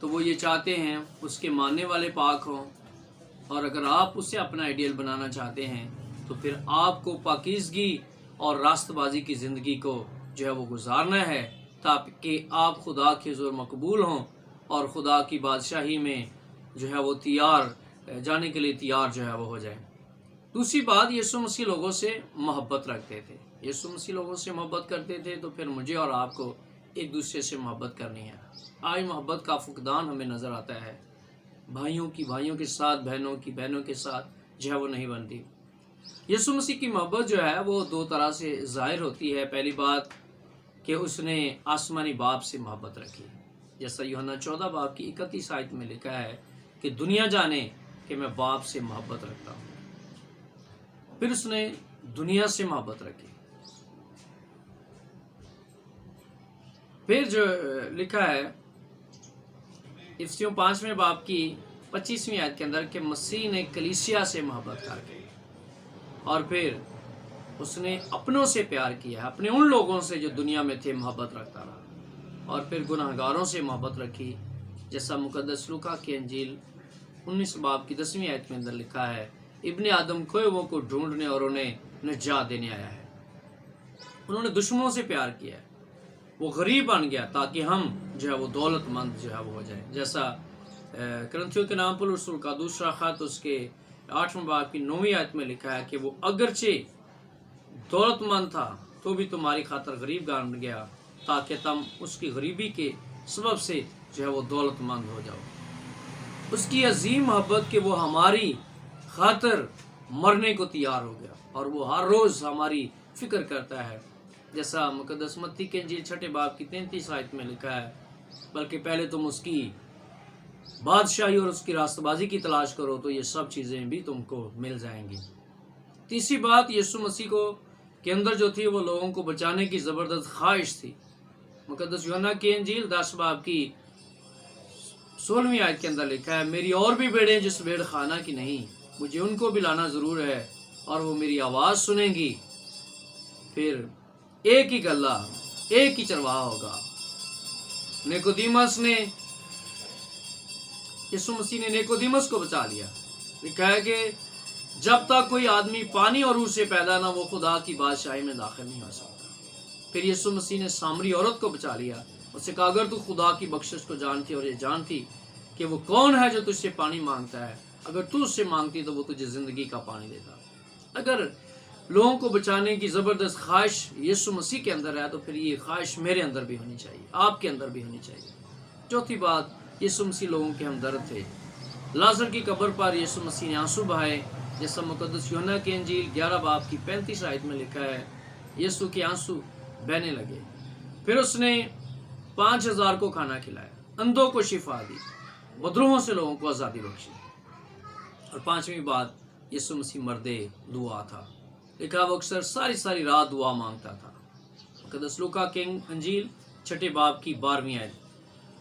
تو وہ یہ چاہتے ہیں اس کے ماننے والے پاک ہوں، اور اگر آپ اسے اپنا آئیڈیل بنانا چاہتے ہیں تو پھر آپ کو پاکیزگی اور راست بازی کی زندگی کو جو ہے وہ گزارنا ہے، تاکہ آپ خدا کے حضور مقبول ہوں اور خدا کی بادشاہی میں جو ہے وہ جانے کے لیے تیار جو ہے وہ ہو جائیں۔ دوسری بات، یسوع مسیح لوگوں سے محبت رکھتے تھے، یسوع مسیح لوگوں سے محبت کرتے تھے، تو پھر مجھے اور آپ کو ایک دوسرے سے محبت کرنی ہے۔ آج محبت کا فقدان ہمیں نظر آتا ہے، بھائیوں کے ساتھ، بہنوں کے ساتھ جو ہے وہ نہیں بنتی۔ یسوع مسیح کی محبت جو ہے وہ دو طرح سے ظاہر ہوتی ہے۔ پہلی بات کہ اس نے آسمانی باپ سے محبت رکھی، جیسا یوحنا 14 باب کی 31 آیت میں لکھا ہے کہ دنیا جانے کہ میں باپ سے محبت رکھتا ہوں۔ پھر اس نے دنیا سے محبت رکھی۔ پھر جو لکھا ہے افسیوں 5 باب کی 25ویں آیت کے اندر کہ مسیح نے کلیسیا سے محبت کر کے، اور پھر اس نے اپنوں سے پیار کیا، اپنے ان لوگوں سے جو دنیا میں تھے محبت رکھتا رہا، اور پھر گناہگاروں سے محبت رکھی، جیسا مقدس لوکا کی انجیل 19 باب کی 10ویں آیت میں اندر لکھا ہے، ابن آدم کھوئے ہوئوں کو ڈھونڈنے اور انہیں نجات دینے آیا ہے۔ انہوں نے دشمنوں سے پیار کیا ہے، وہ غریب بن گیا تاکہ ہم جو ہے وہ دولت مند جو ہے وہ ہو جائے، جیسا کرنتھیوں کے نام پر رسول کا دوسرا خط اس کے 8 باب کی 9ویں آیت میں لکھا ہے کہ وہ اگرچہ دولت مند تھا تو بھی تمہاری خاطر غریب بن گیا تاکہ تم اس کی غریبی کے سبب سے جو ہے وہ دولت مند ہو جاؤ۔ اس کی عظیم محبت کہ وہ ہماری خاطر مرنے کو تیار ہو گیا، اور وہ ہر روز ہماری فکر کرتا ہے، جیسا مقدس متی کے انجیل 6 باب کی 33 آیت میں لکھا ہے، بلکہ پہلے تم اس کی بادشاہی اور اس کی راست بازی کی تلاش کرو تو یہ سب چیزیں بھی تم کو مل جائیں گی۔ تیسری بات، یسوع مسیح کو کے اندر جو تھی وہ لوگوں کو بچانے کی زبردست خواہش تھی۔ مقدس یوحنا کی انجیل 10 باب کی 16ویں آیت کے اندر لکھا ہے، میری اور بھی بھیڑیں جس بھیڑ خانہ کی نہیں، مجھے ان کو بھی لانا ضرور ہے اور وہ میری آواز سنیں گی۔ پھر ایک ہی گلہ، ایک ہی چرواہا ہوگا۔ نیکودیمس نے یسوع مسیح نے نیکودیمس کو بچا لیا۔ لکھا ہے کہ جب تک کوئی آدمی پانی اور روح سے پیدا نہ وہ خدا کی بادشاہی میں داخل نہیں ہو سکتا۔ پھر یسوع مسیح نے سامری عورت کو بچا لیا، اس سے کہا اگر تو خدا کی بخشش کو جانتی اور یہ جانتی کہ وہ کون ہے جو تجھ سے پانی مانگتا ہے، اگر تو اس سے مانگتی تو وہ تجھے زندگی کا پانی دیتا۔ اگر لوگوں کو بچانے کی زبردست خواہش یسوع مسیح کے اندر ہے تو پھر یہ خواہش میرے اندر بھی ہونی چاہیے، آپ کے اندر بھی ہونی چاہیے۔ چوتھی بات، یسوع مسیح لوگوں کے ہمدرد تھے۔ لازر کی قبر پر یسوع مسیح نے آنسو بہائے، جیسا مقدس یوحنا کی انجیل 11 باب کی 35 آیت میں لکھا ہے، یسوع کے آنسو بہنے لگے۔ پھر اس نے 5000 کو کھانا کھلایا، اندھوں کو شفا دی، بدروہوں سے لوگوں کو آزادی بخشی۔ اور پانچویں بات، یسوع مسیح مرد دعا تھا۔ لکھا وہ اکثر ساری رات دعا مانگتا تھا۔ مقدس لوکا کی انجیل 6 باب کی 12ویں آیت۔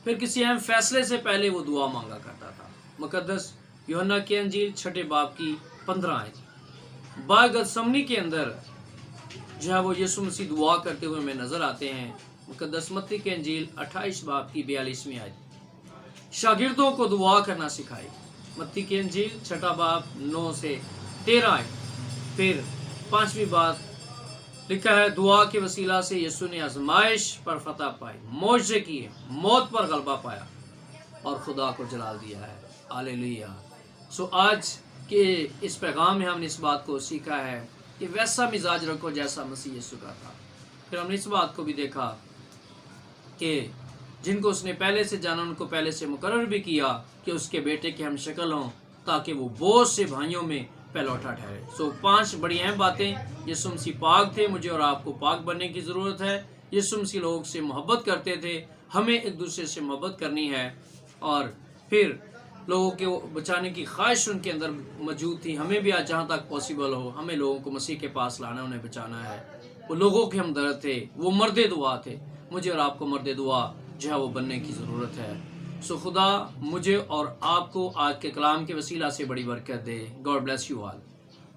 پھر کسی اہم فیصلے سے پہلے وہ دعا مانگا کرتا تھا۔ مقدس یوحنا کی انجیل 6 باب کی 15 آیت۔ باغ گتسمنی کے اندر جو ہے وہ یسوع مسیح دعا کرتے ہوئے ہمیں نظر آتے ہیں۔ مقدس متی کی انجیل 28 باب کی 42ویں آیت۔ شاگردوں کو دعا کرنا سکھائی۔ متی کی انجیل 6 باب 9 سے 13 آیت۔ پھر 5ویں بات لکھا ہے، دعا کے وسیلہ سے یسوع نے آزمائش پر فتح پائی، معجزے کیے، موت پر غلبہ پایا اور خدا کو جلال دیا ہے۔ ہاللیلویہ۔ آج کے اس پیغام میں ہم نے اس بات کو سیکھا ہے کہ ویسا مزاج رکھو جیسا مسیح یسوع کا تھا۔ پھر ہم نے اس بات کو بھی دیکھا کہ جن کو اس نے پہلے سے جانا ان کو پہلے سے مقرر بھی کیا کہ اس کے بیٹے کے ہم شکل ہوں تاکہ وہ بہت سے بھائیوں میں پہلوٹا ٹھہرے۔ 5 بڑی اہم باتیں، یسوع مسیح پاک تھے، مجھے اور آپ کو پاک بننے کی ضرورت ہے۔ یسوع مسیح لوگوں سے محبت کرتے تھے، ہمیں ایک دوسرے سے محبت کرنی ہے، اور پھر لوگوں کے بچانے کی خواہش ان کے اندر موجود تھی۔ ہمیں بھی آج جہاں تک پاسبل ہو ہمیں لوگوں کو مسیح کے پاس لانا، انہیں بچانا ہے۔ وہ لوگوں کے ہمدرد تھے، وہ مرد دعا تھے۔ مجھے اور آپ کو مرد دعا جو ہے وہ بننے کی ضرورت ہے۔ خدا مجھے اور آپ کو آج کے کلام کے وسیلہ سے بڑی برکت دے۔ God bless you all.